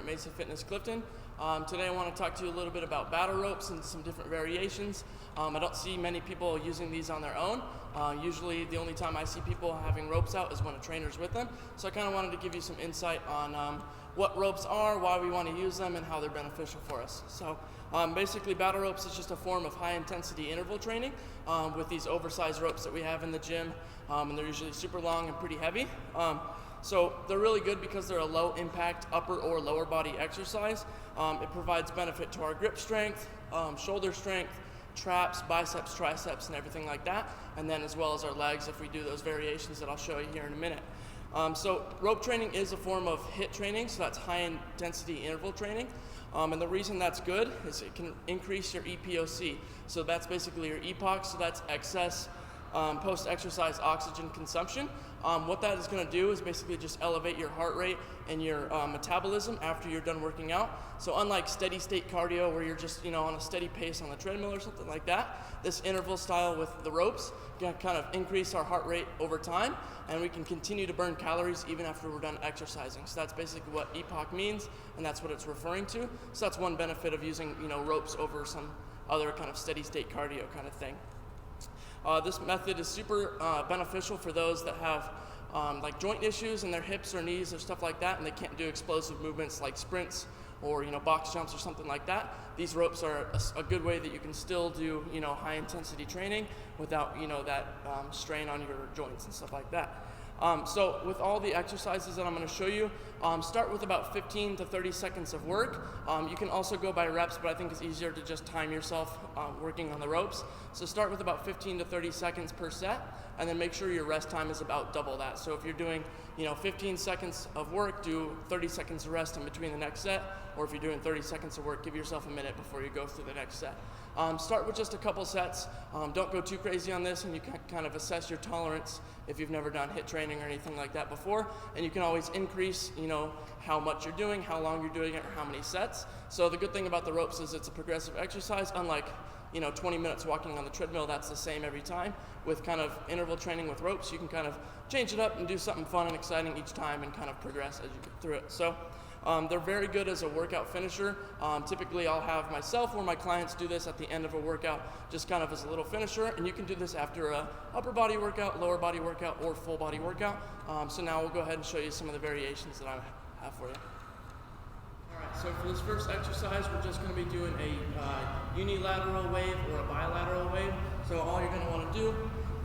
at Mesa Fitness Clifton. Today I want to talk to you a little bit about battle ropes and some different variations. I don't see many people using these on their own. Usually the only time I see people having ropes out is when a trainer's with them. So I kind of wanted to give you some insight on what ropes are, why we want to use them, and how they're beneficial for us. So basically battle ropes is just a form of high intensity interval training with these oversized ropes that we have in the gym, and they're usually super long and pretty heavy. So they're really good because they're a low impact upper or lower body exercise. It provides benefit to our grip strength, shoulder strength, traps, biceps, triceps, and everything like that. And then as well as our legs if we do those variations that I'll show you here in a minute. So rope training is a form of HIIT training, so that's high intensity interval training. And the reason that's good is it can increase your EPOC. So that's basically your EPOC, so that's excess post-exercise oxygen consumption. What that is going to do is basically just elevate your heart rate and your metabolism after you're done working out. So unlike steady state cardio where you're just on a steady pace on the treadmill or something like that, this interval style with the ropes can kind of increase our heart rate over time, and we can continue to burn calories even after we're done exercising. So that's basically what EPOC means, and that's what it's referring to. So that's one benefit of using ropes over some other kind of steady state cardio kind of thing. This method is super beneficial for those that have like joint issues in their hips or knees or stuff like that, and they can't do explosive movements like sprints or box jumps or something like that. These ropes are a good way that you can still do high intensity training without that strain on your joints and stuff like that. So with all the exercises that I'm going to show you, start with about 15 to 30 seconds of work. You can also go by reps, but I think it's easier to just time yourself working on the ropes. So start with about 15 to 30 seconds per set, and then make sure your rest time is about double that. So if you're doing 15 seconds of work, do 30 seconds of rest in between the next set, or if you're doing 30 seconds of work, give yourself a minute before you go through the next set. Start with just a couple sets. Don't go too crazy on this, and you can kind of assess your tolerance if you've never done HIIT training or anything like that before. And you can always increase, how much you're doing, how long you're doing it, or how many sets. So the good thing about the ropes is it's a progressive exercise, unlike 20 minutes walking on the treadmill. That's the same every time. With kind of interval training with ropes, you can kind of change it up and do something fun and exciting each time and kind of progress as you get through it. So they're very good as a workout finisher. Typically I'll have myself or my clients do this at the end of a workout, just kind of as a little finisher, and you can do this after a upper body workout, lower body workout, or full body workout. So now we'll go ahead and show you some of the variations that I have for you. Alright, so for this first exercise, we're just going to be doing a unilateral wave or a bilateral wave. So all you're going to want to do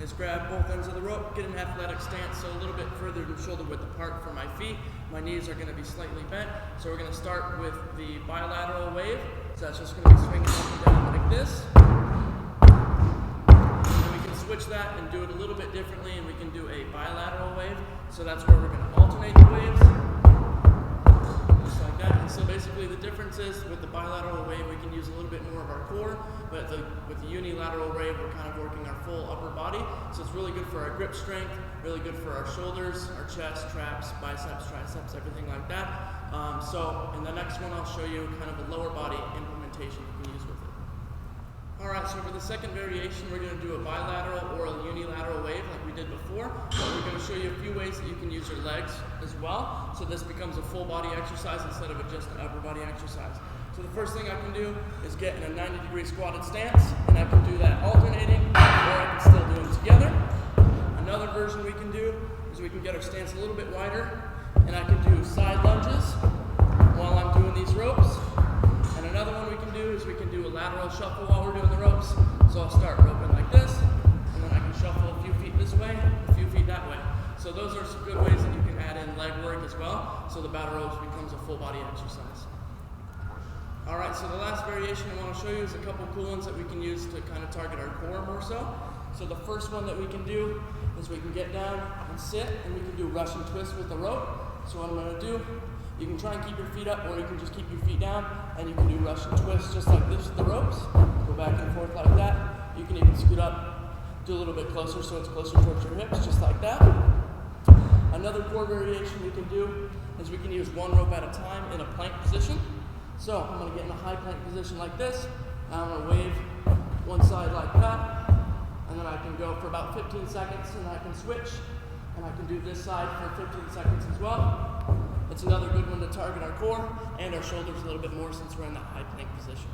is grab both ends of the rope, get an athletic stance, so a little bit further than shoulder width apart from my feet. My knees are going to be slightly bent. So we're going to start with the bilateral wave. So that's just going to be swinging up and down like this. And we can switch that and do it a little bit differently, and we can do a bilateral wave. So that's where we're going to alternate the waves. Just like that. And so basically the difference is with the bilateral wave, we can use a little bit more of our core, but with the unilateral wave, we're kind of working our full upper body. So it's really good for our grip strength, really good for our shoulders, our chest, traps, biceps, triceps, everything like that. So in the next one, I'll show you kind of a lower body implementation you can use with it. Alright, so for the second variation, we're going to do a bilateral or a unilateral wave like we did before. But we're going to show you a few ways that you can use your legs as well. So this becomes a full body exercise instead of just an upper body exercise. So the first thing I can do is get in a 90-degree squatted stance, and I can do that alternating, or I can still do them together. Another version we can do is we can get our stance a little bit wider, and I can do side lunges while I'm doing these ropes. And another one we can do is we can do a lateral shuffle while we're doing the ropes. So I'll start roping like this, and then I can shuffle a few feet this way, a few feet that way. So those are some good ways that you can add in leg work as well, so the battle ropes becomes a full body exercise. Alright, so the last variation I want to show you is a couple cool ones that we can use to kind of target our core more so. So the first one that we can do is we can get down and sit, and we can do Russian twist with the rope. So what I'm going to do, you can try and keep your feet up, or you can just keep your feet down, and you can do Russian twist just like this with the ropes. Go back and forth like that. You can even scoot up, do a little bit closer so it's closer towards your hips, just like that. Another core variation we can do is we can use one rope at a time in a plank position. So I'm going to get in a high plank position like this. I'm going to wave one side like that, and then I can go for about 15 seconds, and I can switch, and I can do this side for 15 seconds as well. It's another good one to target our core and our shoulders a little bit more since we're in that high plank position.